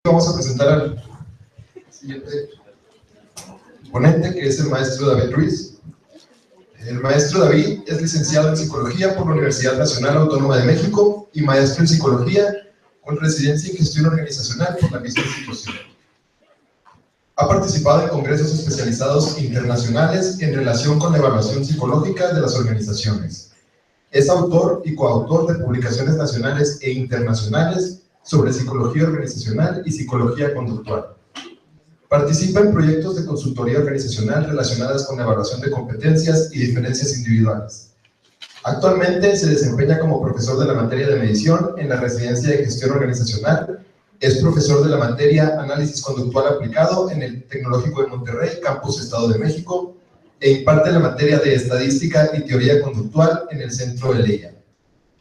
Vamos a presentar al siguiente ponente, que es el maestro David Ruiz. El maestro David es licenciado en Psicología por la Universidad Nacional Autónoma de México y maestro en Psicología con residencia en Gestión Organizacional por la misma institución. Ha participado en congresos especializados internacionales en relación con la evaluación psicológica de las organizaciones. Es autor y coautor de publicaciones nacionales e internacionales sobre psicología organizacional y psicología conductual. Participa en proyectos de consultoría organizacional relacionadas con la evaluación de competencias y diferencias individuales. Actualmente se desempeña como profesor de la materia de medición en la Residencia de Gestión Organizacional. Es profesor de la materia Análisis Conductual Aplicado en el Tecnológico de Monterrey, Campus Estado de México, e imparte la materia de Estadística y Teoría Conductual en el Centro de Leia.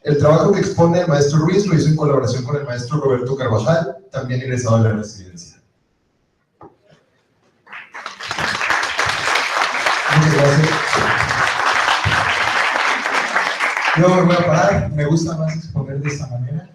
El trabajo que expone el maestro Ruiz lo hizo en colaboración con el maestro Roberto Carvajal, también egresado de la residencia. Muchas gracias. Yo me voy a parar, me gusta más exponer de esta manera.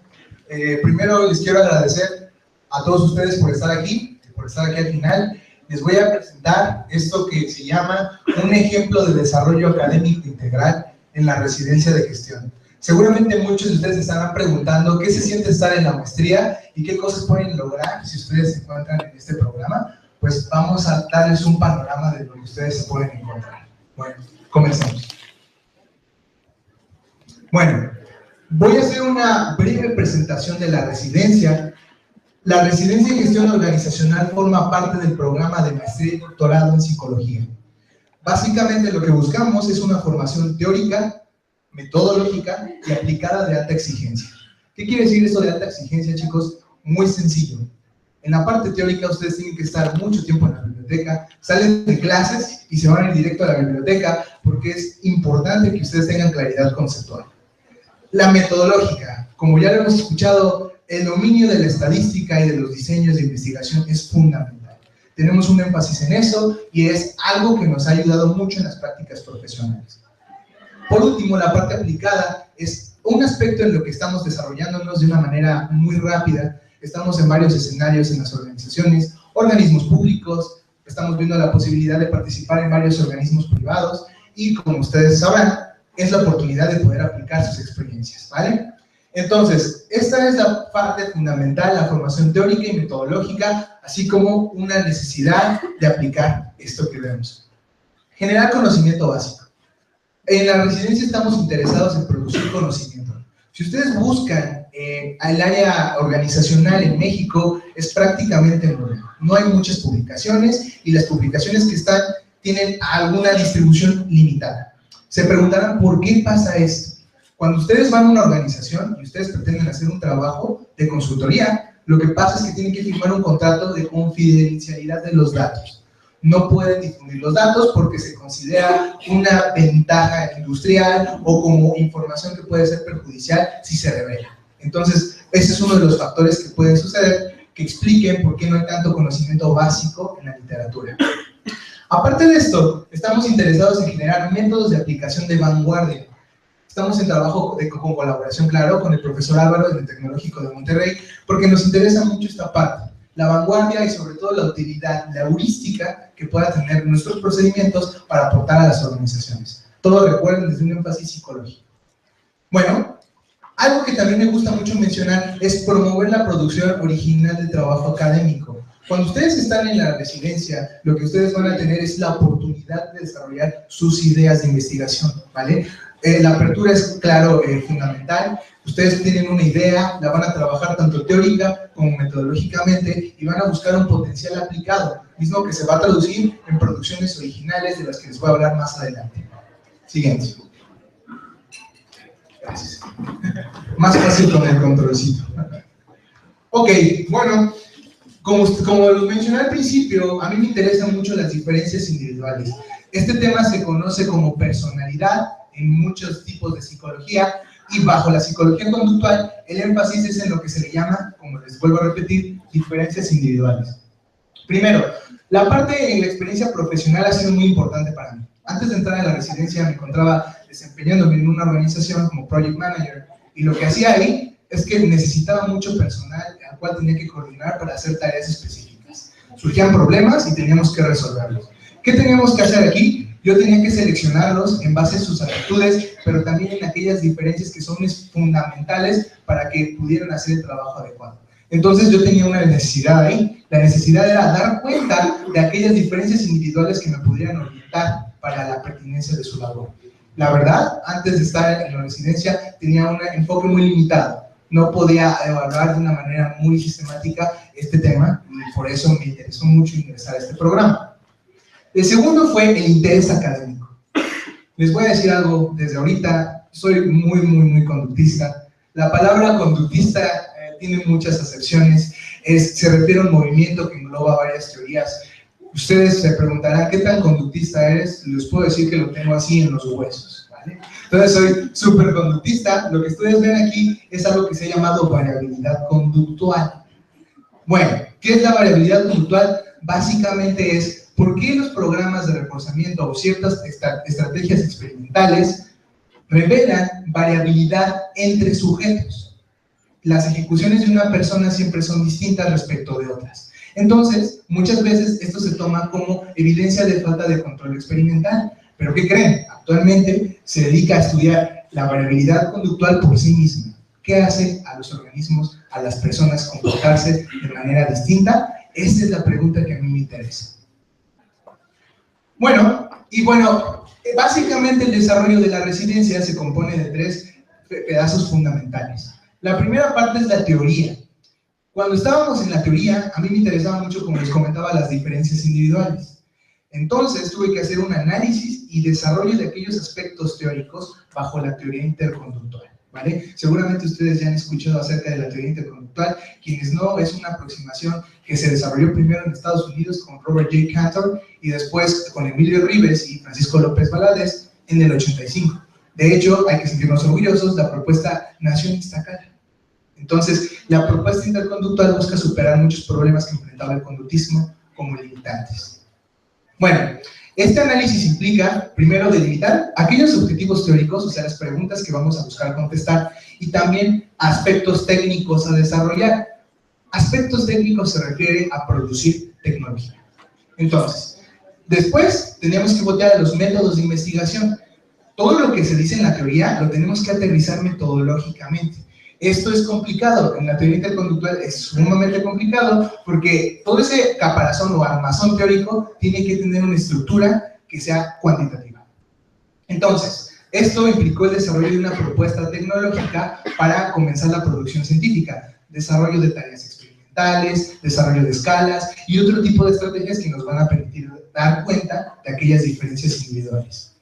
Primero les quiero agradecer a todos ustedes por estar aquí al final. Les voy a presentar esto que se llama un ejemplo de desarrollo académico integral en la residencia de gestión. Seguramente muchos de ustedes estarán preguntando qué se siente estar en la maestría y qué cosas pueden lograr si ustedes se encuentran en este programa. Pues vamos a darles un panorama de lo que ustedes se pueden encontrar. Bueno, comencemos. Bueno, voy a hacer una breve presentación de la residencia. La residencia en gestión organizacional forma parte del programa de maestría y doctorado en psicología. Básicamente lo que buscamos es una formación teórica, metodológica y aplicada de alta exigencia. ¿Qué quiere decir eso de alta exigencia, chicos? Muy sencillo. En la parte teórica ustedes tienen que estar mucho tiempo en la biblioteca, salen de clases y se van a ir directo a la biblioteca porque es importante que ustedes tengan claridad conceptual. La metodológica, como ya lo hemos escuchado, el dominio de la estadística y de los diseños de investigación es fundamental. Tenemos un énfasis en eso y es algo que nos ha ayudado mucho en las prácticas profesionales. Por último, la parte aplicada es un aspecto en lo que estamos desarrollándonos de una manera muy rápida. Estamos en varios escenarios en las organizaciones, organismos públicos, estamos viendo la posibilidad de participar en varios organismos privados y, como ustedes sabrán, es la oportunidad de poder aplicar sus experiencias, ¿vale? Entonces, esta es la parte fundamental, la formación teórica y metodológica, así como una necesidad de aplicar esto que vemos. Generar conocimiento básico. En la residencia estamos interesados en producir conocimiento. Si ustedes buscan el área organizacional en México, es prácticamente nulo. No hay muchas publicaciones y las publicaciones que están tienen alguna distribución limitada. Se preguntarán, ¿por qué pasa esto? Cuando ustedes van a una organización y ustedes pretenden hacer un trabajo de consultoría, lo que pasa es que tienen que firmar un contrato de confidencialidad de los datos. No pueden difundir los datos porque se considera una ventaja industrial o como información que puede ser perjudicial si se revela. Entonces, ese es uno de los factores que pueden suceder que expliquen por qué no hay tanto conocimiento básico en la literatura. Aparte de esto, estamos interesados en generar métodos de aplicación de vanguardia. Estamos en trabajo con colaboración, claro, con el profesor Álvaro del Tecnológico de Monterrey, porque nos interesa mucho esta parte, la vanguardia y sobre todo la utilidad, la heurística que pueda tener nuestros procedimientos para aportar a las organizaciones. Todo recuerden desde un énfasis psicológico. Bueno, algo que también me gusta mucho mencionar es promover la producción original del trabajo académico. Cuando ustedes están en la residencia, lo que ustedes van a tener es la oportunidad de desarrollar sus ideas de investigación, ¿vale? La apertura es, claro, fundamental. Ustedes tienen una idea, la van a trabajar tanto teórica como metodológicamente y van a buscar un potencial aplicado, mismo que se va a traducir en producciones originales de las que les voy a hablar más adelante. Siguiente. Gracias. Más fácil con el controlcito. Ok, bueno, como lo mencioné al principio, a mí me interesan mucho las diferencias individuales. Este tema se conoce como personalidad en muchos tipos de psicología y bajo la psicología conductual el énfasis es en lo que se le llama, como les vuelvo a repetir, diferencias individuales. Primero, la parte en la experiencia profesional ha sido muy importante para mí. Antes de entrar a la residencia me encontraba desempeñándome en una organización como Project Manager y lo que hacía ahí es que necesitaba mucho personal al cual tenía que coordinar para hacer tareas específicas. Surgían problemas y teníamos que resolverlos. ¿Qué teníamos que hacer aquí? Yo tenía que seleccionarlos en base a sus actitudes, pero también en aquellas diferencias que son fundamentales para que pudieran hacer el trabajo adecuado. Entonces yo tenía una necesidad ahí. La necesidad era dar cuenta de aquellas diferencias individuales que me pudieran orientar para la pertinencia de su labor. La verdad, antes de estar en la residencia, tenía un enfoque muy limitado. No podía evaluar de una manera muy sistemática este tema y por eso me interesó mucho ingresar a este programa. El segundo fue el interés académico. Les voy a decir algo desde ahorita, soy muy conductista. La palabra conductista tiene muchas acepciones, se refiere a un movimiento que engloba varias teorías. Ustedes se preguntarán, ¿qué tan conductista eres? Les puedo decir que lo tengo así en los huesos, ¿vale? Entonces soy súper conductista. Lo que ustedes ven aquí es algo que se ha llamado variabilidad conductual. Bueno, ¿qué es la variabilidad conductual? Básicamente es por qué los programas de reforzamiento o ciertas estrategias experimentales revelan variabilidad entre sujetos. Las ejecuciones de una persona siempre son distintas respecto de otras. Entonces, muchas veces esto se toma como evidencia de falta de control experimental. ¿Pero qué creen? Actualmente se dedica a estudiar la variabilidad conductual por sí misma. ¿Qué hace a los organismos, a las personas comportarse de manera distinta? Esa es la pregunta que a mí me interesa. Bueno, básicamente el desarrollo de la residencia se compone de 3 pedazos fundamentales. La primera parte es la teoría. Cuando estábamos en la teoría, a mí me interesaba mucho, como les comentaba, las diferencias individuales. Entonces tuve que hacer un análisis y desarrollo de aquellos aspectos teóricos bajo la teoría interconductual, ¿vale? Seguramente ustedes ya han escuchado acerca de la teoría interconductual. Quienes no, es una aproximación que se desarrolló primero en Estados Unidos con Robert J. Cantor y después con Emilio Ribes y Francisco López Valadez en el 85. De hecho, hay que sentirnos orgullosos, la propuesta nació en Iztacala. Entonces, la propuesta interconductual busca superar muchos problemas que enfrentaba el conductismo como limitantes. Bueno, este análisis implica, primero, delimitar aquellos objetivos teóricos, o sea, las preguntas que vamos a buscar contestar, y también aspectos técnicos a desarrollar. Aspectos técnicos se refiere a producir tecnología. Entonces, después tenemos que voltear a los métodos de investigación. Todo lo que se dice en la teoría lo tenemos que aterrizar metodológicamente. Esto es complicado, en la teoría interconductual es sumamente complicado porque todo ese caparazón o armazón teórico tiene que tener una estructura que sea cuantitativa. Entonces, esto implicó el desarrollo de una propuesta tecnológica para comenzar la producción científica, desarrollo de tareas experimentales, desarrollo de escalas y otro tipo de estrategias que nos van a permitir dar cuenta de aquellas diferencias individuales.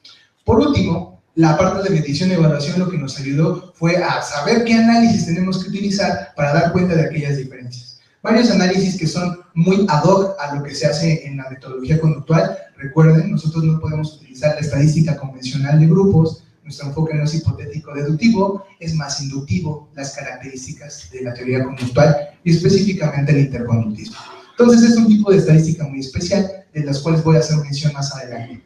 Por último, la parte de medición y evaluación lo que nos ayudó fue a saber qué análisis tenemos que utilizar para dar cuenta de aquellas diferencias. Varios análisis que son muy ad hoc a lo que se hace en la metodología conductual. Recuerden, nosotros no podemos utilizar la estadística convencional de grupos, nuestro enfoque no es hipotético-deductivo, es más inductivo, las características de la teoría conductual y específicamente el interconductismo. Entonces es un tipo de estadística muy especial, de las cuales voy a hacer mención más adelante.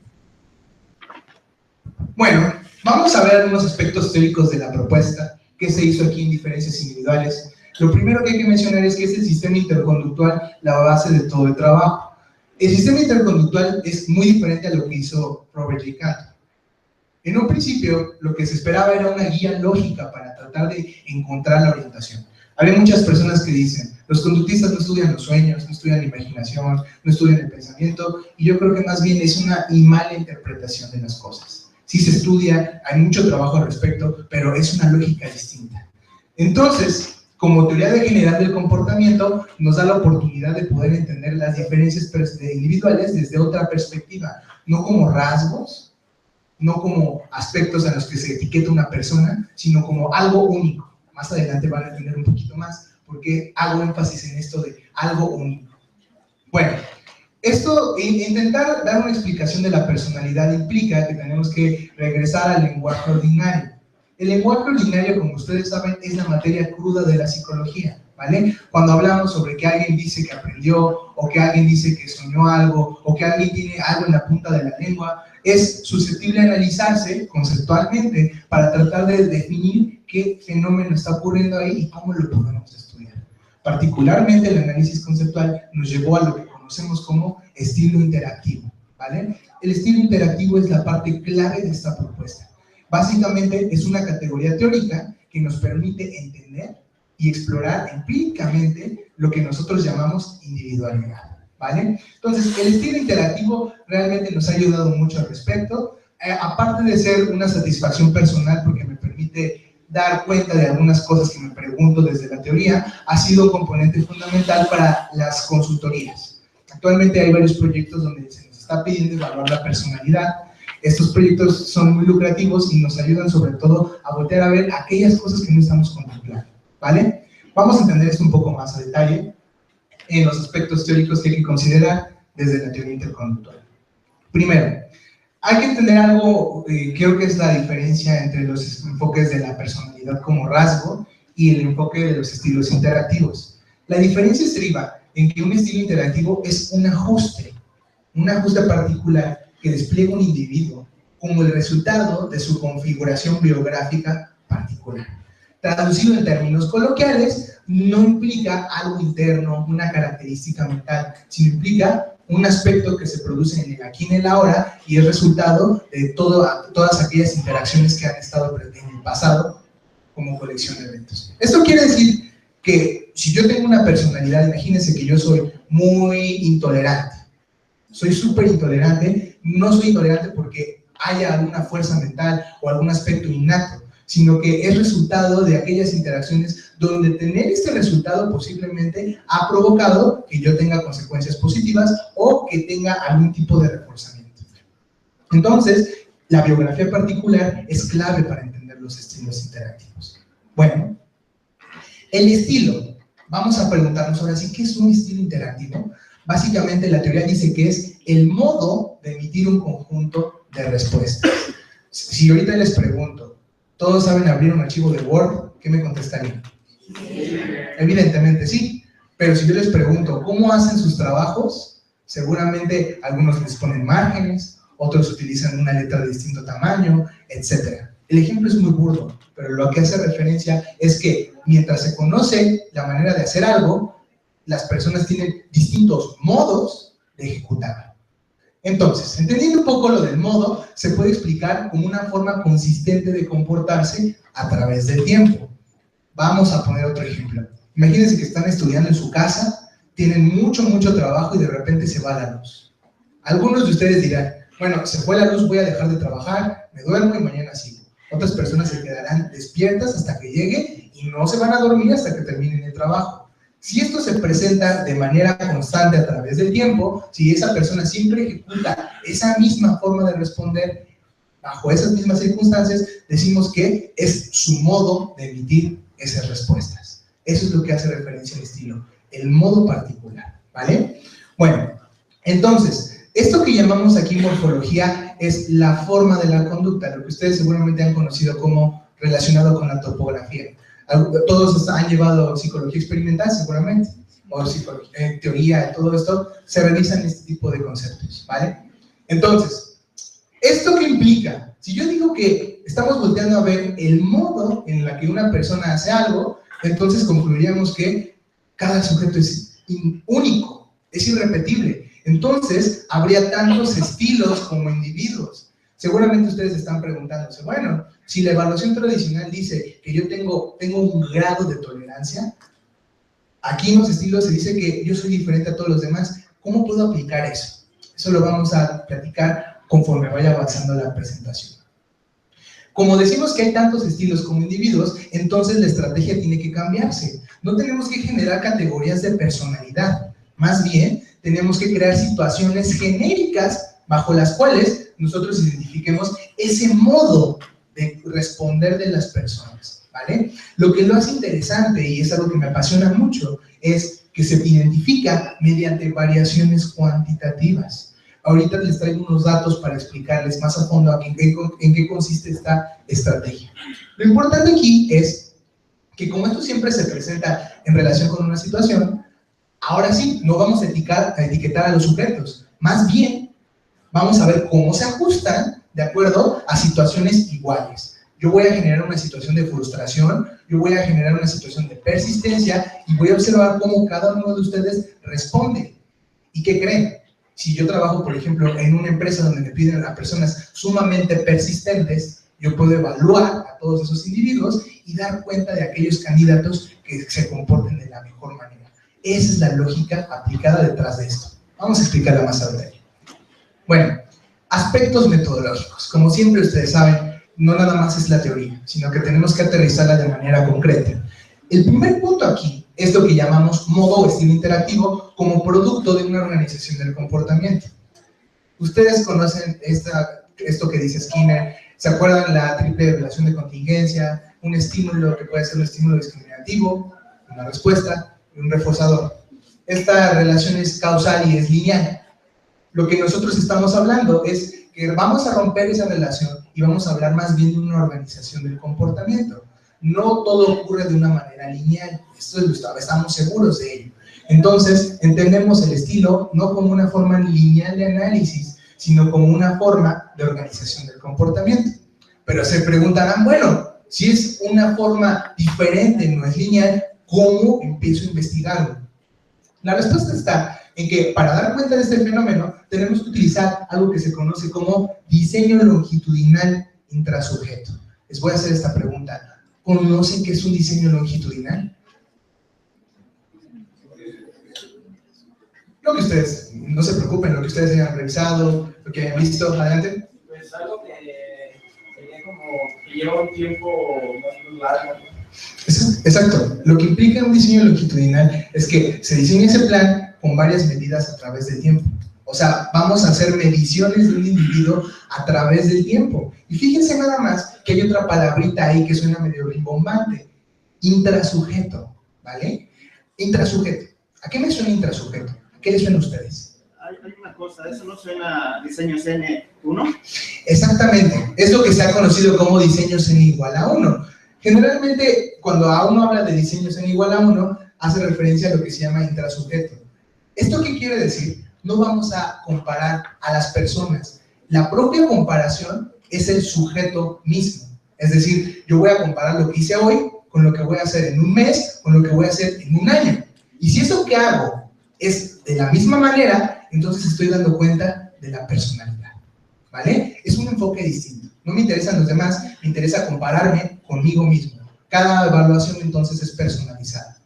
Bueno, vamos a ver algunos aspectos teóricos de la propuesta, qué se hizo aquí en diferencias individuales. Lo primero que hay que mencionar es que es el sistema interconductual la base de todo el trabajo. El sistema interconductual es muy diferente a lo que hizo Robert J. Cantor. En un principio, lo que se esperaba era una guía lógica para tratar de encontrar la orientación. Había muchas personas que dicen, los conductistas no estudian los sueños, no estudian la imaginación, no estudian el pensamiento, y yo creo que más bien es una mala interpretación de las cosas. Sí se estudia, hay mucho trabajo al respecto, pero es una lógica distinta. Entonces, como teoría general del comportamiento, nos da la oportunidad de poder entender las diferencias individuales desde otra perspectiva, no como rasgos, no como aspectos a los que se etiqueta una persona, sino como algo único. Más adelante van a entender un poquito más por qué hago énfasis en esto de algo único. Bueno, intentar dar una explicación de la personalidad implica que tenemos que regresar al lenguaje ordinario. El lenguaje ordinario, como ustedes saben, es la materia cruda de la psicología, ¿vale? Cuando hablamos sobre que alguien dice que aprendió, o que alguien dice que soñó algo, o que alguien tiene algo en la punta de la lengua, es susceptible de analizarse conceptualmente para tratar de definir qué fenómeno está ocurriendo ahí y cómo lo podemos estudiar. Particularmente el análisis conceptual nos llevó a lo que conocemos como estilo interactivo, ¿vale? El estilo interactivo es la parte clave de esta propuesta. Básicamente es una categoría teórica que nos permite entender y explorar empíricamente lo que nosotros llamamos individualidad, ¿vale? Entonces, el estilo interactivo realmente nos ha ayudado mucho al respecto, aparte de ser una satisfacción personal porque me permite dar cuenta de algunas cosas que me pregunto desde la teoría, ha sido un componente fundamental para las consultorías. Actualmente hay varios proyectos donde se nos está pidiendo evaluar la personalidad. Estos proyectos son muy lucrativos y nos ayudan sobre todo a voltear a ver aquellas cosas que no estamos contemplando, ¿vale? Vamos a entender esto un poco más a detalle en los aspectos teóricos que hay que considerar desde la teoría interconductual. Primero, hay que entender algo, creo que es la diferencia entre los enfoques de la personalidad como rasgo y el enfoque de los estilos interactivos. La diferencia estriba en que un estilo interactivo es un ajuste particular que despliega un individuo como el resultado de su configuración biográfica particular. Traducido en términos coloquiales, no implica algo interno, una característica mental, sino implica un aspecto que se produce en el aquí y en el ahora y es resultado de todas aquellas interacciones que han estado en el pasado como colección de eventos. Esto quiere decir que si yo tengo una personalidad, imagínense que yo soy muy intolerante, soy súper intolerante, no soy intolerante porque haya alguna fuerza mental o algún aspecto innato, sino que es resultado de aquellas interacciones donde tener este resultado posiblemente ha provocado que yo tenga consecuencias positivas o que tenga algún tipo de reforzamiento. Entonces, la biografía particular es clave para entender los estilos interactivos. Bueno, el estilo. Vamos a preguntarnos ahora sí, ¿qué es un estilo interactivo? Básicamente la teoría dice que es el modo de emitir un conjunto de respuestas. Si ahorita les pregunto, ¿todos saben abrir un archivo de Word? ¿Qué me contestarían? Sí. Evidentemente sí, pero si yo les pregunto, ¿cómo hacen sus trabajos? Seguramente algunos les ponen márgenes, otros utilizan una letra de distinto tamaño, etc. El ejemplo es muy burdo, pero lo que hace referencia es que mientras se conoce la manera de hacer algo, las personas tienen distintos modos de ejecutarlo. Entonces, entendiendo un poco lo del modo, se puede explicar como una forma consistente de comportarse a través del tiempo. Vamos a poner otro ejemplo. Imagínense que están estudiando en su casa, tienen mucho trabajo y de repente se va la luz. Algunos de ustedes dirán, bueno, se fue la luz, voy a dejar de trabajar, me duermo y mañana sigo. Otras personas se quedarán despiertas hasta que llegue y no se van a dormir hasta que terminen el trabajo. Si esto se presenta de manera constante a través del tiempo, si esa persona siempre ejecuta esa misma forma de responder bajo esas mismas circunstancias, decimos que es su modo de emitir esas respuestas. Eso es lo que hace referencia al estilo, el modo particular, ¿vale? Bueno, entonces, esto que llamamos aquí morfología es la forma de la conducta, lo que ustedes seguramente han conocido como relacionado con la topografía. Todos han llevado psicología experimental seguramente, o teoría, todo esto, se revisan este tipo de conceptos, ¿vale? Entonces, ¿esto qué implica? Si yo digo que estamos volteando a ver el modo en la que una persona hace algo, entonces concluiríamos que cada sujeto es único, es irrepetible. Entonces, habría tantos estilos como individuos. Seguramente ustedes están preguntándose, bueno, si la evaluación tradicional dice que yo tengo un grado de tolerancia, aquí en los estilos se dice que yo soy diferente a todos los demás. ¿Cómo puedo aplicar eso? Eso lo vamos a platicar conforme vaya avanzando la presentación. Como decimos que hay tantos estilos como individuos, entonces la estrategia tiene que cambiarse. No tenemos que generar categorías de personalidad, más bien tenemos que crear situaciones genéricas bajo las cuales nosotros identifiquemos ese modo de responder de las personas, ¿vale? Lo que lo hace interesante, y es algo que me apasiona mucho, es que se identifica mediante variaciones cuantitativas. Ahorita les traigo unos datos para explicarles más a fondo en qué consiste esta estrategia. Lo importante aquí es que como esto siempre se presenta en relación con una situación, ahora sí, no vamos a etiquetar a los sujetos, más bien vamos a ver cómo se ajustan de acuerdo a situaciones iguales. Yo voy a generar una situación de frustración, yo voy a generar una situación de persistencia y voy a observar cómo cada uno de ustedes responde. ¿Y qué creen? Si yo trabajo, por ejemplo, en una empresa donde me piden a personas sumamente persistentes, yo puedo evaluar a todos esos individuos y dar cuenta de aquellos candidatos que se comporten de la mejor manera. Esa es la lógica aplicada detrás de esto. Vamos a explicarla más a detalle. Bueno, aspectos metodológicos. Como siempre ustedes saben, no nada más es la teoría, sino que tenemos que aterrizarla de manera concreta. El primer punto aquí es lo que llamamos modo o estilo interactivo como producto de una organización del comportamiento. Ustedes conocen esto que dice Skinner, ¿se acuerdan la triple relación de contingencia? Un estímulo que puede ser un estímulo discriminativo, una respuesta y un reforzador. Esta relación es causal y es lineal. Lo que nosotros estamos hablando es que vamos a romper esa relación y vamos a hablar más bien de una organización del comportamiento. No todo ocurre de una manera lineal, estamos seguros de ello. Entonces, entendemos el estilo no como una forma lineal de análisis, sino como una forma de organización del comportamiento. Pero se preguntarán, bueno, si es una forma diferente, no es lineal, ¿cómo empiezo a investigarlo? La respuesta está en que para dar cuenta de este fenómeno tenemos que utilizar algo que se conoce como diseño longitudinal intrasujeto. Les voy a hacer esta pregunta. ¿Conocen qué es un diseño longitudinal? Lo que ustedes, no se preocupen, lo que ustedes hayan revisado, lo que hayan visto, adelante. Pues algo que sería como que lleva un tiempo más largo. Exacto. Lo que implica un diseño longitudinal es que se diseña ese plan con varias medidas a través del tiempo. O sea, vamos a hacer mediciones de un individuo a través del tiempo. Y fíjense nada más que hay otra palabrita ahí que suena medio rimbombante. Intrasujeto, ¿vale? Intrasujeto. ¿A qué me suena intrasujeto? ¿A qué les suena a ustedes? Hay una cosa, ¿eso no suena a diseño CN1? Exactamente. Es lo que se ha conocido como diseño CN igual a 1. Generalmente, cuando a uno habla de diseño CN igual a 1, hace referencia a lo que se llama intrasujeto. ¿Esto qué quiere decir? No vamos a comparar a las personas. La propia comparación es el sujeto mismo. Es decir, yo voy a comparar lo que hice hoy con lo que voy a hacer en un mes, con lo que voy a hacer en un año. Y si eso que hago es de la misma manera, entonces estoy dando cuenta de la personalidad. ¿Vale? Es un enfoque distinto. No me interesan los demás, me interesa compararme conmigo mismo. Cada evaluación entonces es personalizada.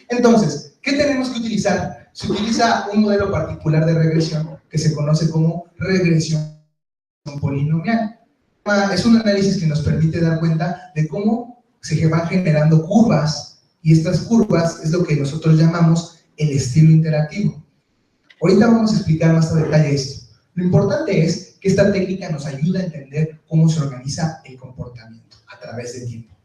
Entonces, ¿qué tenemos que utilizar? Se utiliza un modelo particular de regresión que se conoce como regresión polinomial. Es un análisis que nos permite dar cuenta de cómo se van generando curvas, y estas curvas es lo que nosotros llamamos el estilo interactivo. Ahorita vamos a explicar más a detalle esto. Lo importante es que esta técnica nos ayuda a entender cómo se organiza el comportamiento a través del tiempo.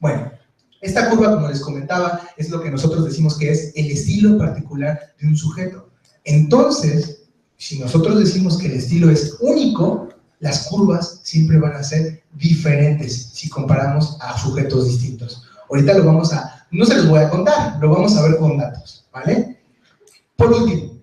Bueno, esta curva, como les comentaba, es lo que nosotros decimos que es el estilo particular de un sujeto. Entonces, si nosotros decimos que el estilo es único, las curvas siempre van a ser diferentes si comparamos a sujetos distintos. Ahorita lo vamos a, no se los voy a contar, lo vamos a ver con datos, ¿vale? Por último,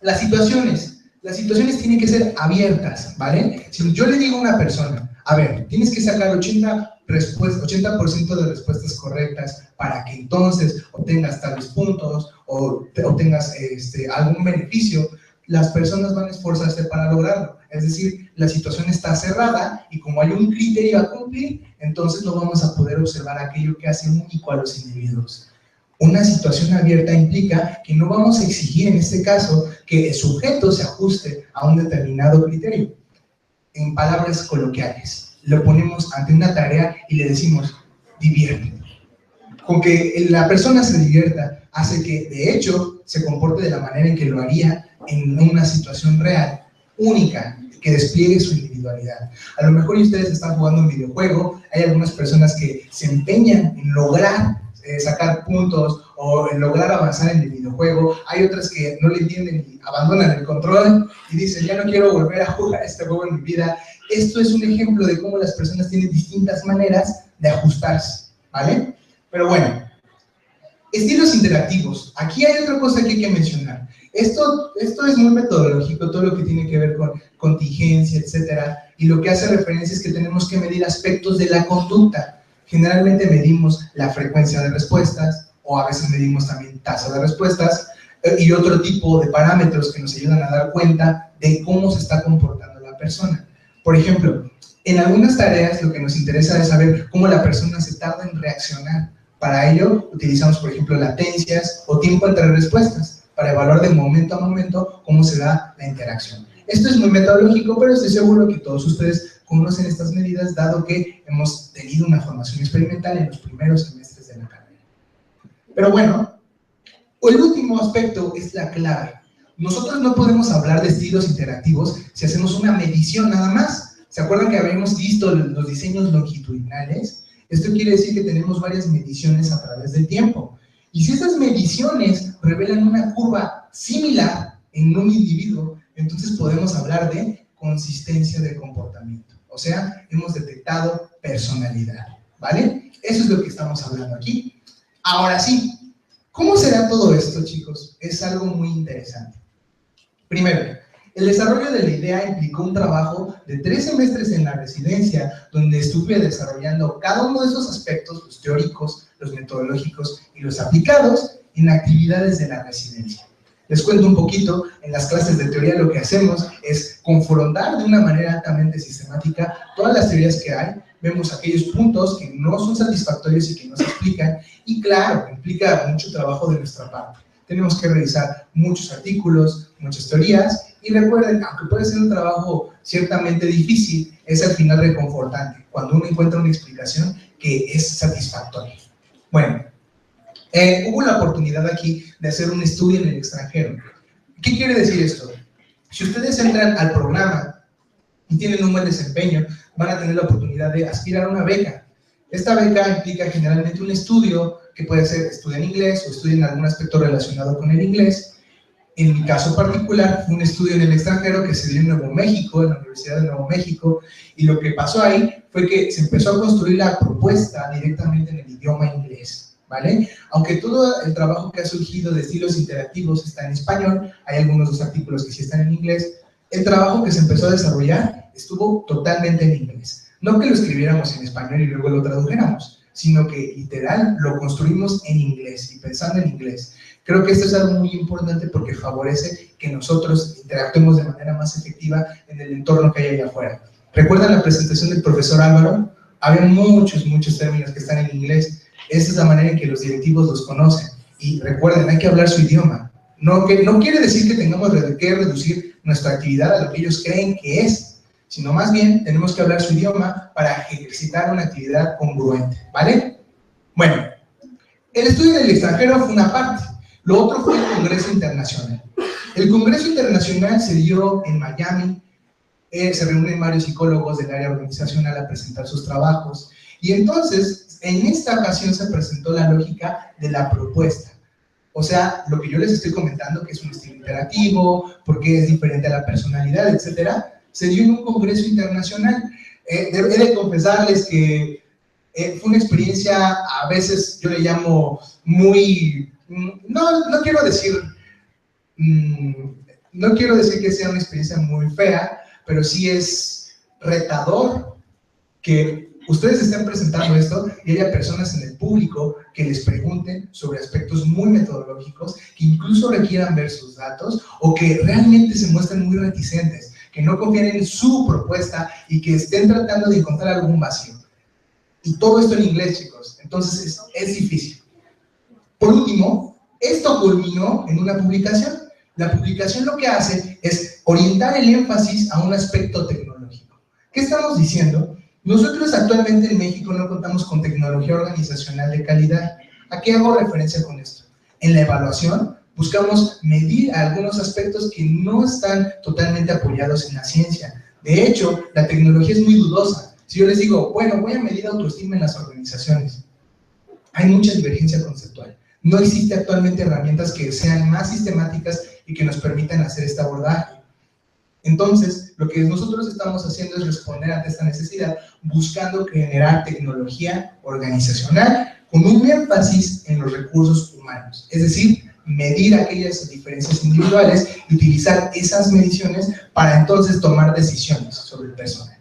las situaciones tienen que ser abiertas, ¿vale? Si yo le digo a una persona, a ver, tienes que sacar 80% de respuestas correctas para que entonces obtengas tales puntos o obtengas algún beneficio, las personas van a esforzarse para lograrlo. Es decir, la situación está cerrada y como hay un criterio a cumplir, entonces no vamos a poder observar aquello que hace único a los individuos. Una situación abierta implica que no vamos a exigir en este caso que el sujeto se ajuste a un determinado criterio. En palabras coloquiales, lo ponemos ante una tarea y le decimos, diviértete. Con que la persona se divierta hace que, de hecho, se comporte de la manera en que lo haría en una situación real, única, que despliegue su individualidad. A lo mejor ustedes están jugando un videojuego, hay algunas personas que se empeñan en lograr sacar puntos o en lograr avanzar en el videojuego, hay otras que no le entienden y abandonan el control y dicen, ya no quiero volver a jugar este juego en mi vida. Esto es un ejemplo de cómo las personas tienen distintas maneras de ajustarse, ¿vale? Pero bueno, estilos interactivos. Aquí hay otra cosa que hay que mencionar. Esto es muy metodológico, todo lo que tiene que ver con contingencia, etcétera, y lo que hace referencia es que tenemos que medir aspectos de la conducta. Generalmente medimos la frecuencia de respuestas, o a veces medimos también tasa de respuestas, y otro tipo de parámetros que nos ayudan a dar cuenta de cómo se está comportando la persona. Por ejemplo, en algunas tareas lo que nos interesa es saber cómo la persona se tarda en reaccionar. Para ello utilizamos, por ejemplo, latencias o tiempo entre respuestas, para evaluar de momento a momento cómo se da la interacción. Esto es muy metodológico, pero estoy seguro que todos ustedes conocen estas medidas, dado que hemos tenido una formación experimental en los primeros semestres de la carrera. Pero bueno, el último aspecto es la clave. Nosotros no podemos hablar de estilos interactivos si hacemos una medición nada más. ¿Se acuerdan que habíamos visto los diseños longitudinales? Esto quiere decir que tenemos varias mediciones a través del tiempo. Y si estas mediciones revelan una curva similar en un individuo, entonces podemos hablar de consistencia del comportamiento. O sea, hemos detectado personalidad, ¿vale? Eso es lo que estamos hablando aquí. Ahora sí, ¿cómo será todo esto, chicos? Es algo muy interesante. Primero, el desarrollo de la idea implicó un trabajo de 3 semestres en la residencia, donde estuve desarrollando cada uno de esos aspectos, los teóricos, los metodológicos y los aplicados, en actividades de la residencia. Les cuento un poquito, en las clases de teoría lo que hacemos es confrontar de una manera altamente sistemática todas las teorías que hay, vemos aquellos puntos que no son satisfactorios y que no se explican, y claro, implica mucho trabajo de nuestra parte. Tenemos que revisar muchos artículos, muchas teorías, y recuerden, aunque puede ser un trabajo ciertamente difícil, es al final reconfortante, cuando uno encuentra una explicación que es satisfactoria. Bueno, hubo la oportunidad aquí de hacer un estudio en el extranjero. ¿Qué quiere decir esto? Si ustedes entran al programa y tienen un buen desempeño, van a tener la oportunidad de aspirar a una beca. Esta beca implica generalmente un estudio que puede ser estudio en inglés o estudio en algún aspecto relacionado con el inglés. En mi caso particular, fue un estudio en el extranjero que se dio en Nuevo México, en la Universidad de Nuevo México, y lo que pasó ahí fue que se empezó a construir la propuesta directamente en el idioma inglés, ¿vale? Aunque todo el trabajo que ha surgido de estilos interactivos está en español, hay algunos dos artículos que sí están en inglés, el trabajo que se empezó a desarrollar estuvo totalmente en inglés. No que lo escribiéramos en español y luego lo tradujéramos, sino que literal lo construimos en inglés y pensando en inglés. Creo que esto es algo muy importante porque favorece que nosotros interactuemos de manera más efectiva en el entorno que hay allá afuera. ¿Recuerdan la presentación del profesor Álvaro? Había muchos términos que están en inglés. Esa es la manera en que los directivos los conocen. Y recuerden, hay que hablar su idioma. No quiere decir que tengamos que reducir nuestra actividad a lo que ellos creen que es, sino más bien tenemos que hablar su idioma para ejercitar una actividad congruente, ¿vale? Bueno, el estudio en el extranjero fue una parte. Lo otro fue el Congreso Internacional. El Congreso Internacional se dio en Miami, se reúnen varios psicólogos del área organizacional a presentar sus trabajos, y entonces, en esta ocasión se presentó la lógica de la propuesta. O sea, lo que yo les estoy comentando, que es un estilo interactivo, por qué es diferente a la personalidad, etcétera, se dio en un Congreso Internacional. He de confesarles que fue una experiencia, a veces yo le llamo muy... No quiero decir que sea una experiencia muy fea, pero sí es retador que ustedes estén presentando esto y haya personas en el público que les pregunten sobre aspectos muy metodológicos, que incluso requieran ver sus datos o que realmente se muestren muy reticentes, que no confíen en su propuesta y que estén tratando de encontrar algún vacío. Y todo esto en inglés, chicos. Entonces es difícil. Por último, esto culminó en una publicación. La publicación lo que hace es orientar el énfasis a un aspecto tecnológico. ¿Qué estamos diciendo? Nosotros actualmente en México no contamos con tecnología organizacional de calidad. ¿A qué hago referencia con esto? En la evaluación buscamos medir algunos aspectos que no están totalmente apoyados en la ciencia. De hecho, la tecnología es muy dudosa. Si yo les digo, bueno, voy a medir autoestima en las organizaciones, hay mucha divergencia conceptual. No existe actualmente herramientas que sean más sistemáticas y que nos permitan hacer este abordaje. Entonces, lo que nosotros estamos haciendo es responder ante esta necesidad, buscando generar tecnología organizacional con un énfasis en los recursos humanos, es decir, medir aquellas diferencias individuales y utilizar esas mediciones para entonces tomar decisiones sobre el personal.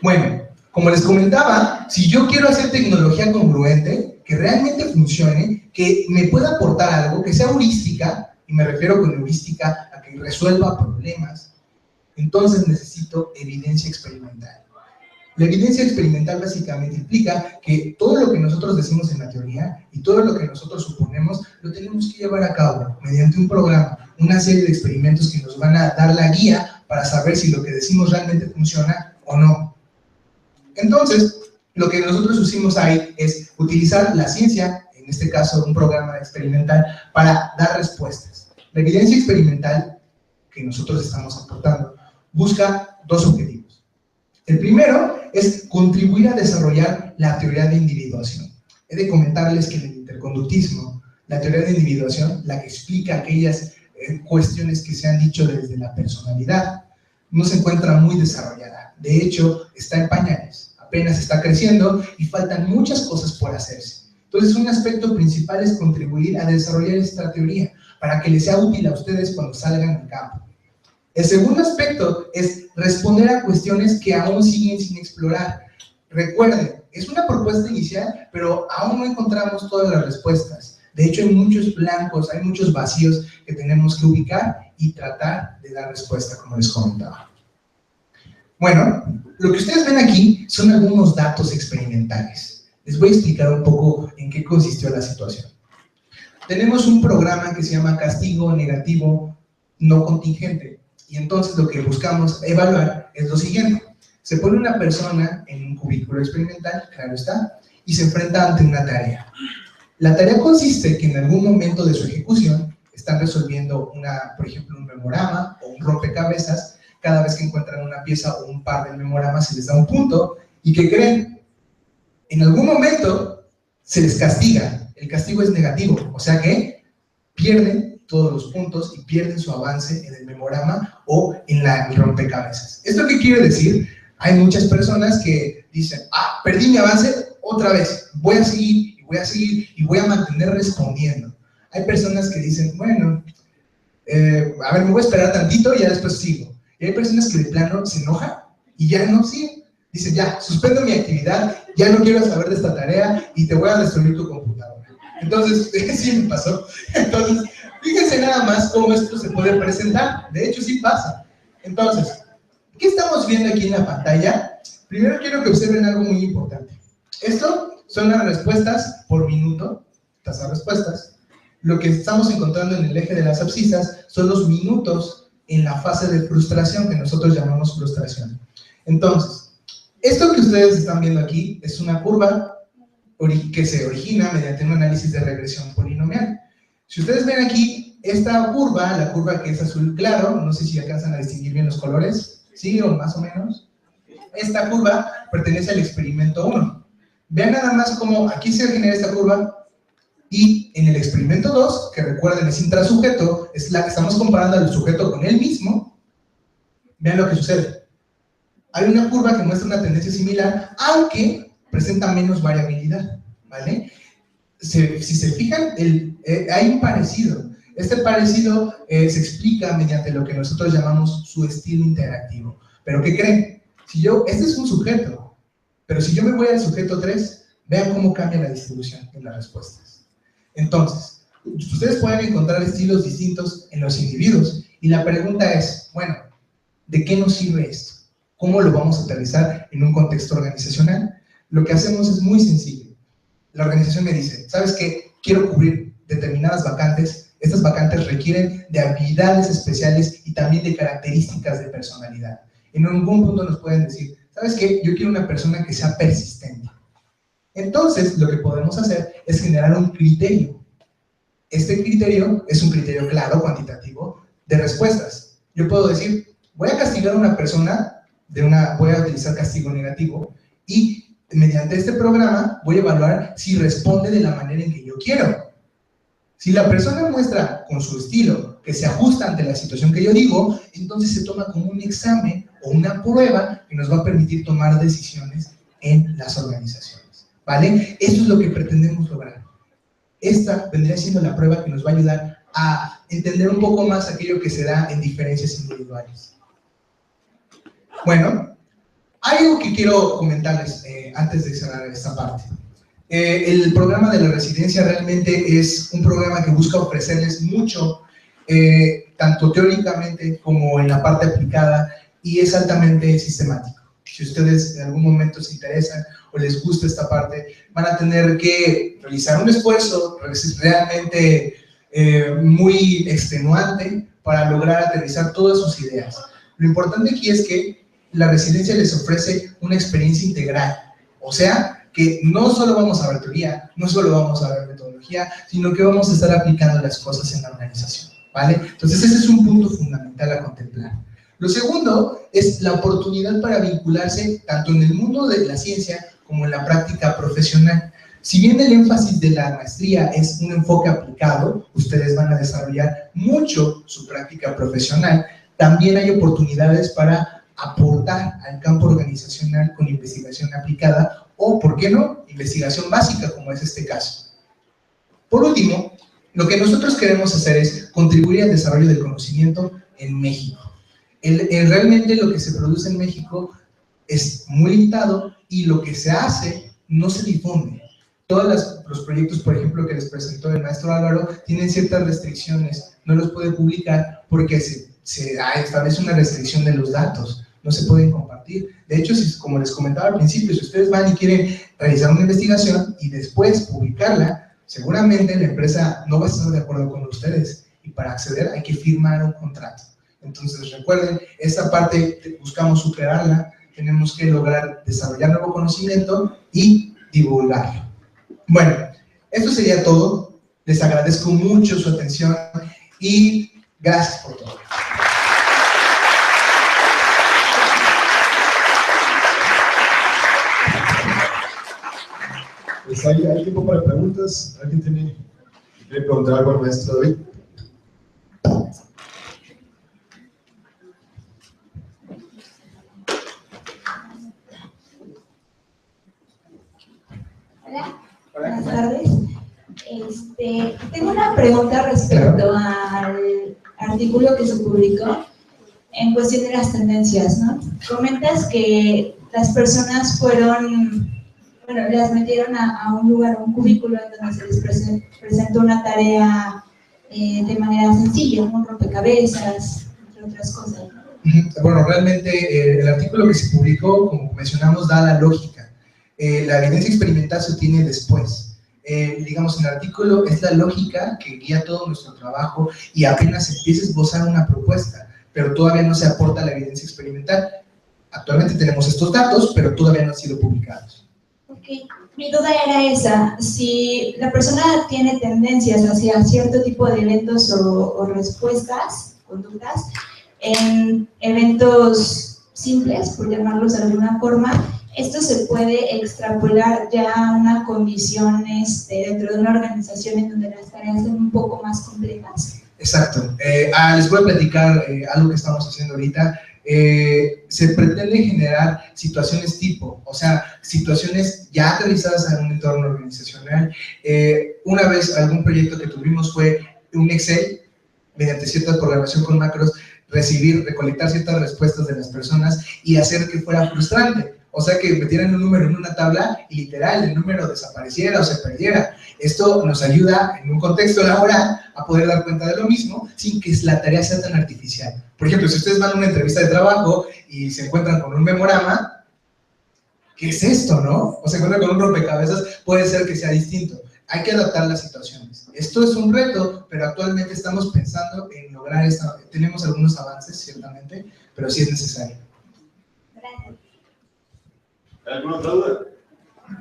Bueno, como les comentaba, si yo quiero hacer tecnología congruente, que realmente funcione, que me pueda aportar algo, que sea heurística, y me refiero con heurística a que resuelva problemas, entonces necesito evidencia experimental. La evidencia experimental básicamente implica que todo lo que nosotros decimos en la teoría y todo lo que nosotros suponemos lo tenemos que llevar a cabo mediante un programa, una serie de experimentos que nos van a dar la guía para saber si lo que decimos realmente funciona o no. Entonces, lo que nosotros hicimos ahí es utilizar la ciencia, en este caso un programa experimental, para dar respuestas. La evidencia experimental que nosotros estamos aportando busca dos objetivos. El primero es contribuir a desarrollar la teoría de individuación. He de comentarles que en el interconductismo, la teoría de individuación, la que explica aquellas cuestiones que se han dicho desde la personalidad, no se encuentra muy desarrollada. De hecho, está en pañales, apenas está creciendo y faltan muchas cosas por hacerse. Entonces, un aspecto principal es contribuir a desarrollar esta teoría para que les sea útil a ustedes cuando salgan al campo. El segundo aspecto es responder a cuestiones que aún siguen sin explorar. Recuerden, es una propuesta inicial, pero aún no encontramos todas las respuestas. De hecho, hay muchos blancos, hay muchos vacíos que tenemos que ubicar y tratar de dar respuesta, como les comentaba. Bueno, lo que ustedes ven aquí son algunos datos experimentales. Les voy a explicar un poco en qué consistió la situación. Tenemos un programa que se llama castigo negativo no contingente. Y entonces lo que buscamos evaluar es lo siguiente. Se pone una persona en un cubículo experimental, claro está, y se enfrenta ante una tarea. La tarea consiste que en algún momento de su ejecución están resolviendo, por ejemplo, un memorama o un rompecabezas. Cada vez que encuentran una pieza o un par de memoramas se les da un punto. ¿Y qué creen? En algún momento se les castiga. El castigo es negativo, o sea que pierden todos los puntos y pierden su avance en el memorama o en el rompecabezas. ¿Esto qué quiere decir? Hay muchas personas que dicen, perdí mi avance otra vez, voy a seguir y voy a seguir y voy a mantener respondiendo. Hay personas que dicen, bueno, a ver, me voy a esperar tantito y ya después sigo. Y hay personas que de plano se enojan y ya no siguen. Dicen, ya, suspendo mi actividad, ya no quiero saber de esta tarea y te voy a destruir tu computadora. Entonces, sí me pasó. Entonces, fíjense nada más cómo esto se puede presentar. De hecho, sí pasa. Entonces, ¿qué estamos viendo aquí en la pantalla? Primero quiero que observen algo muy importante. Esto son las respuestas por minuto, tasa de respuestas. Lo que estamos encontrando en el eje de las abscisas son los minutos en la fase de frustración, que nosotros llamamos frustración. Entonces, esto que ustedes están viendo aquí es una curva que se origina mediante un análisis de regresión polinomial. Si ustedes ven aquí, esta curva, la curva que es azul claro, no sé si alcanzan a distinguir bien los colores, ¿sí? O más o menos. Esta curva pertenece al experimento 1. Vean nada más cómo aquí se genera esta curva y en el experimento 2, que recuerden es intrasujeto, es la que estamos comparando al sujeto con él mismo. Vean lo que sucede. Hay una curva que muestra una tendencia similar, aunque presenta menos variabilidad, ¿vale? Si se fijan, hay un parecido. Este parecido se explica mediante lo que nosotros llamamos su estilo interactivo. ¿Pero qué creen? Este es un sujeto, pero si yo me voy al sujeto 3, vean cómo cambia la distribución en las respuestas. Entonces, ustedes pueden encontrar estilos distintos en los individuos, y la pregunta es, bueno, ¿de qué nos sirve esto? ¿Cómo lo vamos a aterrizar en un contexto organizacional? Lo que hacemos es muy sencillo. La organización me dice, ¿sabes qué? Quiero cubrir determinadas vacantes. Estas vacantes requieren de habilidades especiales y también de características de personalidad. En algún punto nos pueden decir, ¿sabes qué? Yo quiero una persona que sea persistente. Entonces, lo que podemos hacer es generar un criterio. Este criterio es un criterio claro, cuantitativo, de respuestas. Yo puedo decir, voy a castigar a una persona, voy a utilizar castigo negativo, y mediante este programa voy a evaluar si responde de la manera en que yo quiero. Si la persona muestra con su estilo que se ajusta ante la situación que yo digo, entonces se toma como un examen o una prueba que nos va a permitir tomar decisiones en las organizaciones, ¿vale? Esto es lo que pretendemos lograr. esta vendría siendo la prueba que nos va a ayudar a entender un poco más aquello que se da en diferencias individuales. Bueno, hay algo que quiero comentarles antes de cerrar esta parte. El programa de la residencia realmente es un programa que busca ofrecerles mucho, tanto teóricamente como en la parte aplicada, y es altamente sistemático. Si ustedes en algún momento se interesan o les gusta esta parte, van a tener que realizar un esfuerzo realmente muy extenuante para lograr aterrizar todas sus ideas. Lo importante aquí es que la residencia les ofrece una experiencia integral, o sea, que no solo vamos a ver teoría, no solo vamos a ver metodología, sino que vamos a estar aplicando las cosas en la organización, ¿vale? Entonces ese es un punto fundamental a contemplar. Lo segundo es la oportunidad para vincularse tanto en el mundo de la ciencia como en la práctica profesional. Si bien el énfasis de la maestría es un enfoque aplicado, ustedes van a desarrollar mucho su práctica profesional, también hay oportunidades para aportar al campo organizacional con investigación aplicada o, ¿por qué no?, investigación básica, como es este caso. Por último, lo que nosotros queremos hacer es contribuir al desarrollo del conocimiento en México. Realmente lo que se produce en México es muy limitado y lo que se hace no se difunde. Todos los proyectos, por ejemplo, que les presentó el maestro Álvaro, tienen ciertas restricciones, no los puede publicar porque se establece una restricción de los datos, no se pueden compartir. De hecho, como les comentaba al principio, si ustedes van y quieren realizar una investigación y después publicarla, seguramente la empresa no va a estar de acuerdo con ustedes y para acceder hay que firmar un contrato. Entonces recuerden, esta parte buscamos superarla, tenemos que lograr desarrollar nuevo conocimiento y divulgarlo. Bueno, esto sería todo. Les agradezco mucho su atención y gracias por todo. Pues hay tiempo para preguntas. ¿Alguien quiere preguntar algo al maestro David? Hola, buenas tardes. Tengo una pregunta respecto al artículo que se publicó en cuestión de las tendencias, ¿no? Comentas que las personas las metieron a un lugar, a un cubículo en donde se les presentó una tarea de manera sencilla, un rompecabezas, entre otras cosas, ¿no? Bueno, realmente el artículo que se publicó, como mencionamos, da la lógica. La evidencia experimental se obtiene después. Digamos, el artículo es la lógica que guía todo nuestro trabajo y apenas empieza a esbozar una propuesta, pero todavía no se aporta la evidencia experimental. Actualmente tenemos estos datos, pero todavía no han sido publicados. Ok, mi duda era esa, si la persona tiene tendencias hacia cierto tipo de eventos o respuestas, conductas, en eventos simples, por llamarlos de alguna forma, esto se puede extrapolar ya a una condición dentro de una organización en donde las tareas son un poco más complejas. Exacto. Les voy a platicar algo que estamos haciendo ahorita. Se pretende generar situaciones tipo, o sea, situaciones ya aterrizadas en un entorno organizacional. Una vez algún proyecto que tuvimos fue un Excel, mediante cierta programación con macros, recolectar ciertas respuestas de las personas y hacer que fuera frustrante. O sea, que metieran un número en una tabla y literal el número desapareciera o se perdiera. Esto nos ayuda en un contexto laboral a poder dar cuenta de lo mismo sin que la tarea sea tan artificial. Por ejemplo, si ustedes van a una entrevista de trabajo y se encuentran con un memorama, ¿qué es esto, no? O se encuentran con un rompecabezas, puede ser que sea distinto. Hay que adaptar las situaciones. Esto es un reto, pero actualmente estamos pensando en lograr esto. Tenemos algunos avances, ciertamente, pero sí es necesario. Gracias. ¿Alguna otra duda?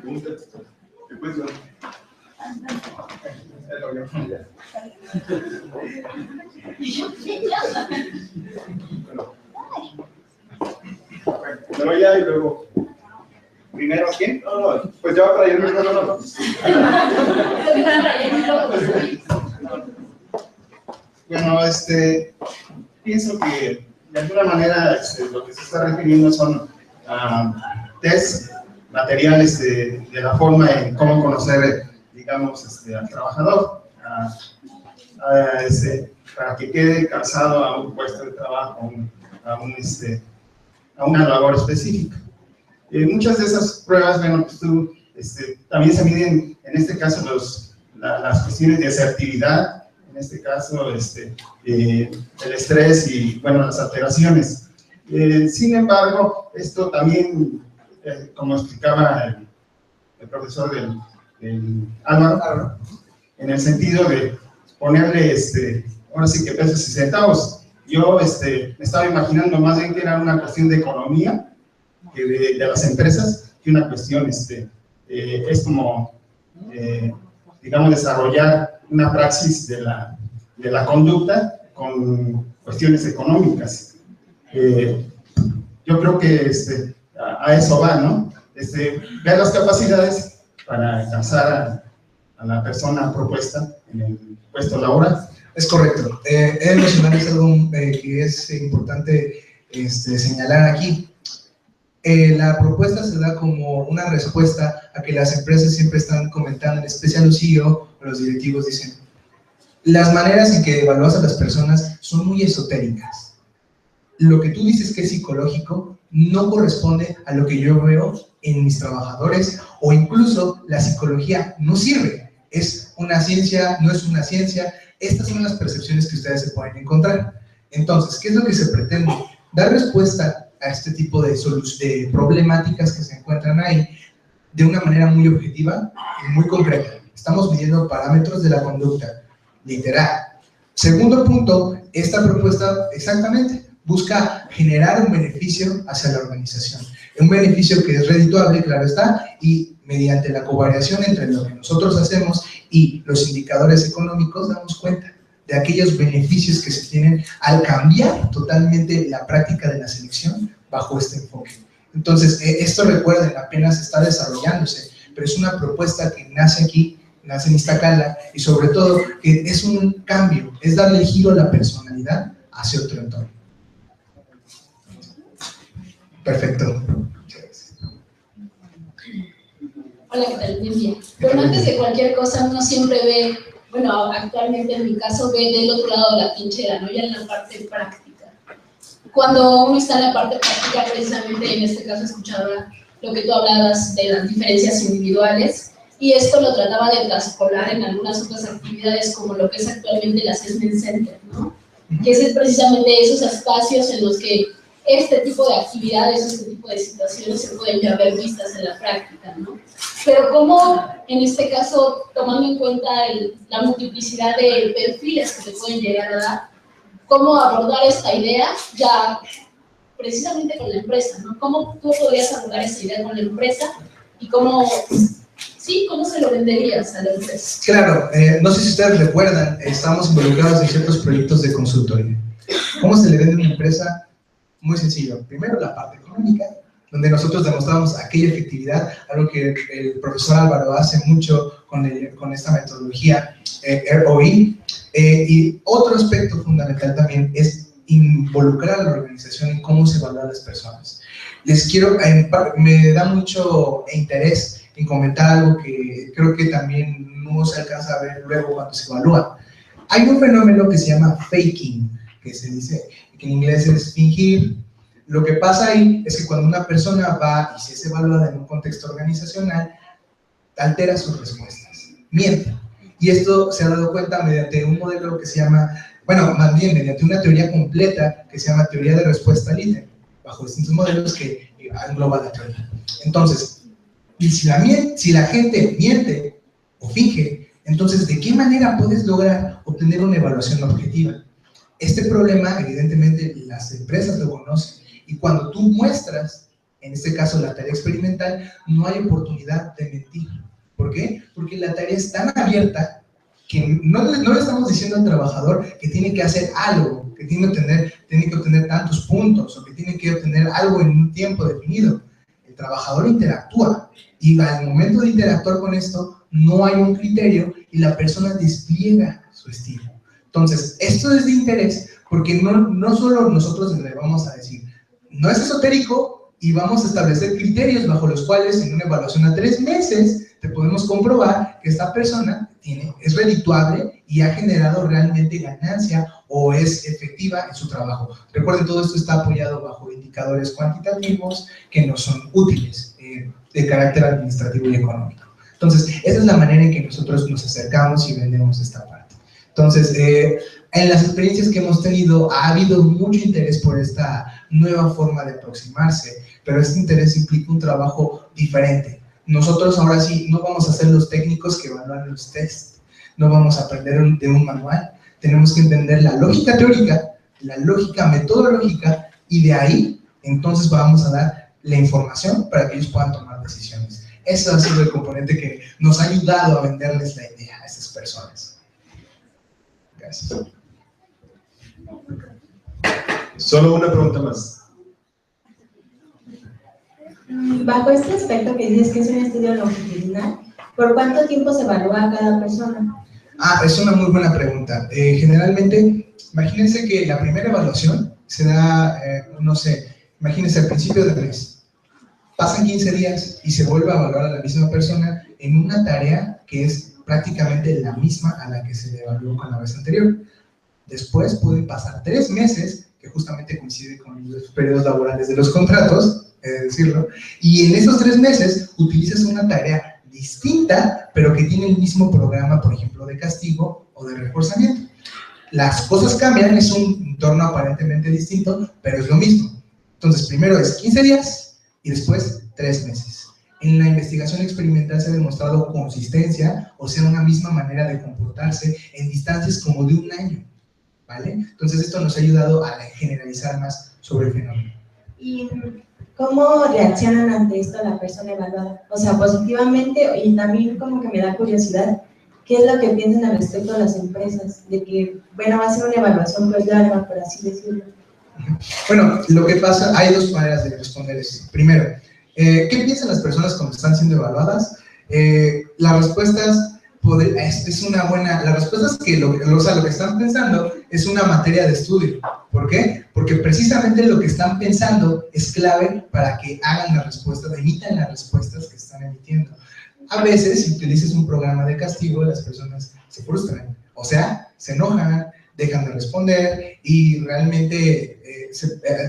¿Pregunta? ¿Qué cuesta? Pero ya y luego. ¿Primero quién? No, pues ya va a traer el micrófono. Bueno, pienso que de alguna manera lo que se está refiriendo son test materiales de la forma en cómo conocer, digamos, al trabajador, para que quede calzado a un puesto de trabajo, a una labor específica. Muchas de esas pruebas, bueno, pues también se miden, en este caso, las cuestiones de asertividad, en este caso, el estrés y, bueno, las alteraciones. Sin embargo, esto también, como explicaba el profesor del Álvaro, en el sentido de ponerle, ahora sí que pesos y centavos. Yo me estaba imaginando más bien que era una cuestión de economía, que de las empresas, que una cuestión, es como, digamos, desarrollar una praxis de la conducta con cuestiones económicas. Yo creo que a eso va, ¿no? Ver las capacidades para alcanzar a la persona propuesta en el puesto laboral. Es correcto. He de mencionar algo que es importante señalar aquí. La propuesta se da como una respuesta a que las empresas siempre están comentando, en especial los CEO o los directivos dicen, las maneras en que evalúas a las personas son muy esotéricas. Lo que tú dices que es psicológico no corresponde a lo que yo veo en mis trabajadores, o incluso la psicología no sirve. Es una ciencia, no es una ciencia. Estas son las percepciones que ustedes se pueden encontrar. Entonces, ¿qué es lo que se pretende? Dar respuesta a este tipo de problemáticas que se encuentran ahí de una manera muy objetiva y muy concreta. Estamos midiendo parámetros de la conducta, literal. Segundo punto, esta propuesta exactamente busca generar un beneficio hacia la organización. Un beneficio que es redituable, claro está, y mediante la covariación entre lo que nosotros hacemos y los indicadores económicos damos cuenta de aquellos beneficios que se tienen al cambiar totalmente la práctica de la selección bajo este enfoque. Entonces, esto, recuerden, apenas está desarrollándose, pero es una propuesta que nace aquí, nace en Iztacala, y sobre todo que es un cambio, es darle el giro a la personalidad hacia otro entorno. Perfecto. Hola, ¿qué tal? Buen día. Bueno, antes de cualquier cosa, uno siempre ve, bueno, actualmente en mi caso, ve del otro lado de la trinchera, ¿no? Ya en la parte práctica. Cuando uno está en la parte práctica, precisamente en este caso escuchaba lo que tú hablabas de las diferencias individuales, y esto lo trataba de traspolar en algunas otras actividades, como lo que es actualmente el Assessment Center, ¿no? Que es precisamente esos espacios en los que este tipo de actividades, este tipo de situaciones se pueden ya ver vistas en la práctica, ¿no? Pero cómo, en este caso, tomando en cuenta la multiplicidad de perfiles que se pueden llegar a dar, cómo abordar esta idea ya precisamente con la empresa, ¿no? ¿Cómo tú podrías abordar esta idea con la empresa y cómo, sí, cómo se lo venderías a la empresa? Claro, no sé si ustedes recuerdan, estamos involucrados en ciertos proyectos de consultoría. ¿Cómo se le vende a una empresa? Muy sencillo. Primero, la parte económica, donde nosotros demostramos aquella efectividad, algo que el profesor Álvaro hace mucho con esta metodología ROI. Y otro aspecto fundamental también es involucrar a la organización en cómo se evalúan las personas. Me da mucho interés en comentar algo que creo que también no se alcanza a ver luego cuando se evalúa. Hay un fenómeno que se llama faking, que se dice que en inglés es fingir. Lo que pasa ahí es que cuando una persona va y se es evaluada en un contexto organizacional, altera sus respuestas, miente. Y esto se ha dado cuenta mediante un modelo que se llama, bueno, más bien mediante una teoría completa que se llama teoría de respuesta al ítem, bajo distintos modelos que engloba la teoría. Entonces, y si la gente miente o finge, entonces, ¿de qué manera puedes lograr obtener una evaluación objetiva? Este problema, evidentemente, las empresas lo conocen, y cuando tú muestras, en este caso la tarea experimental, no hay oportunidad de mentir. ¿Por qué? Porque la tarea es tan abierta que no le estamos diciendo al trabajador que tiene que hacer algo, que tiene que obtener tantos puntos, o que tiene que obtener algo en un tiempo definido. El trabajador interactúa, y al momento de interactuar con esto, no hay un criterio, y la persona despliega su estilo. Entonces, esto es de interés, porque no solo nosotros le vamos a decir, no es esotérico, y vamos a establecer criterios bajo los cuales en una evaluación a 3 meses te podemos comprobar que esta persona es redituable y ha generado realmente ganancia o es efectiva en su trabajo. Recuerden, todo esto está apoyado bajo indicadores cuantitativos que nos son útiles de carácter administrativo y económico. Entonces, esa es la manera en que nosotros nos acercamos y vendemos esta parte. Entonces, en las experiencias que hemos tenido, ha habido mucho interés por esta nueva forma de aproximarse, pero este interés implica un trabajo diferente. Nosotros ahora sí no vamos a ser los técnicos que evalúan los tests, no vamos a aprender de un manual, tenemos que entender la lógica teórica, la lógica metodológica, y de ahí entonces vamos a dar la información para que ellos puedan tomar decisiones. Eso ha sido el componente que nos ha ayudado a venderles la idea a estas personas. Gracias. Solo una pregunta más. Bajo este aspecto que dices que es un estudio longitudinal, ¿por cuánto tiempo se evalúa a cada persona? Es una muy buena pregunta. Generalmente, imagínense que la primera evaluación se da, no sé, imagínense al principio del mes. Pasan 15 días y se vuelve a evaluar a la misma persona en una tarea que es prácticamente la misma a la que se le evaluó con la vez anterior. Después pueden pasar 3 meses, que justamente coincide con los periodos laborales de los contratos, decirlo, y en esos 3 meses utilizas una tarea distinta, pero que tiene el mismo programa, por ejemplo, de castigo o de reforzamiento. Las cosas cambian, es un entorno aparentemente distinto, pero es lo mismo. Entonces, primero es 15 días y después 3 meses. En la investigación experimental se ha demostrado consistencia, o sea, una misma manera de comportarse en distancias como de 1 año, ¿vale? Entonces, esto nos ha ayudado a generalizar más sobre el fenómeno. ¿Y cómo reaccionan ante esto la persona evaluada? O sea, positivamente, y también como que me da curiosidad, ¿qué es lo que piensan al respecto de las empresas? De que, bueno, va a ser una evaluación pues larga, por así decirlo. Bueno, lo que pasa, hay 2 maneras de responder eso. Primero, ¿qué piensan las personas cuando están siendo evaluadas? Las respuestas, es una buena, las respuestas que lo que están pensando es una materia de estudio. ¿Por qué? Porque precisamente lo que están pensando es clave para que hagan las respuestas, emitan las respuestas que están emitiendo. A veces, si utilizas un programa de castigo, las personas se frustran, o sea, se enojan, dejan de responder y realmente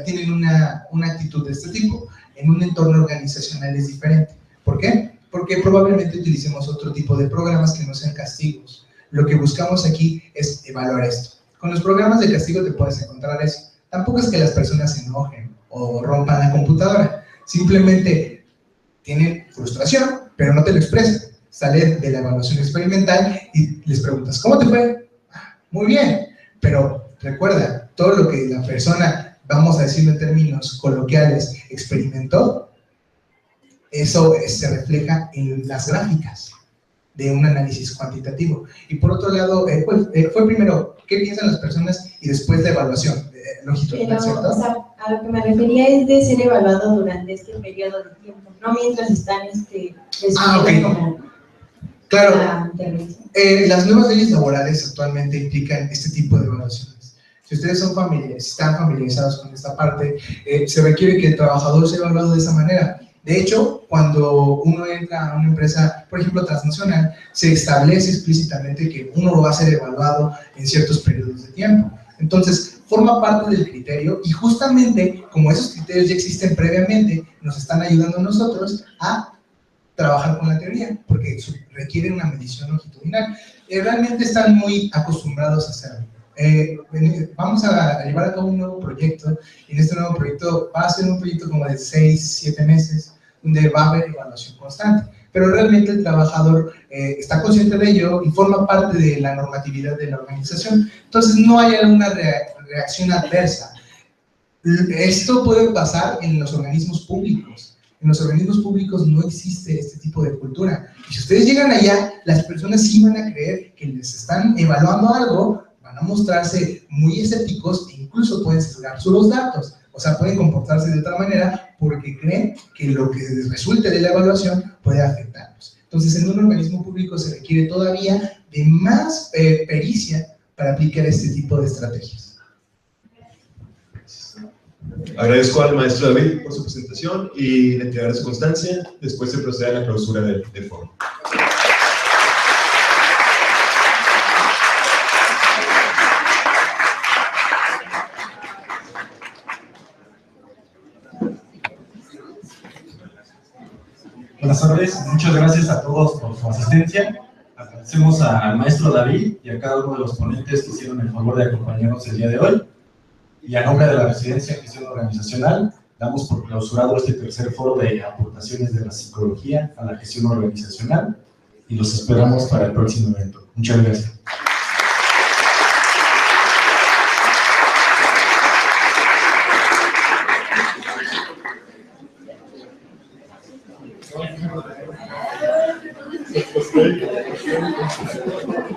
tienen una actitud de este tipo. En un entorno organizacional es diferente. ¿Por qué? Porque probablemente utilicemos otro tipo de programas que no sean castigos. Lo que buscamos aquí es evaluar esto. Con los programas de castigo te puedes encontrar eso. Tampoco es que las personas se enojen o rompan la computadora. Simplemente tienen frustración, pero no te lo expresan. Salen de la evaluación experimental y les preguntas, ¿cómo te fue? Muy bien, pero recuerda, todo lo que la persona, vamos a decirlo en términos coloquiales, experimentó, eso se refleja en las gráficas de un análisis cuantitativo. Y por otro lado, fue primero qué piensan las personas y después la evaluación longitudinal, ¿cierto? O sea, a lo que me refería es de ser evaluado durante este periodo de tiempo, no mientras están ok. como claro, la intervención. Las nuevas leyes laborales actualmente implican este tipo de evaluaciones. Si ustedes están familiarizados con esta parte, se requiere que el trabajador sea evaluado de esa manera. De hecho, cuando uno entra a una empresa, por ejemplo, transnacional, se establece explícitamente que uno va a ser evaluado en ciertos periodos de tiempo. Entonces, forma parte del criterio y justamente, como esos criterios ya existen previamente, nos están ayudando a nosotros a trabajar con la teoría, porque requieren una medición longitudinal. Realmente están muy acostumbrados a hacerlo. Vamos a llevar a cabo un nuevo proyecto, y en este nuevo proyecto va a ser un proyecto como de 6-7 meses, donde va a haber evaluación constante, pero realmente el trabajador está consciente de ello y forma parte de la normatividad de la organización, entonces no hay alguna reacción adversa. Esto puede pasar en los organismos públicos. En los organismos públicos no existe este tipo de cultura, y si ustedes llegan allá, las personas sí van a creer que les están evaluando algo, van a mostrarse muy escépticos e incluso pueden sesgar sus datos, o sea, pueden comportarse de otra manera porque creen que lo que resulte de la evaluación puede afectarlos. Entonces, en un organismo público se requiere todavía de más pericia para aplicar este tipo de estrategias. Agradezco al maestro David por su presentación y le entregaré su constancia. Después se procede a la clausura del foro. Buenas tardes, muchas gracias a todos por su asistencia. Agradecemos al maestro David y a cada uno de los ponentes que hicieron el favor de acompañarnos el día de hoy. Y a nombre de la Residencia en Gestión Organizacional, damos por clausurado este tercer foro de aportaciones de la psicología a la gestión organizacional y los esperamos para el próximo evento. Muchas gracias. Thank you.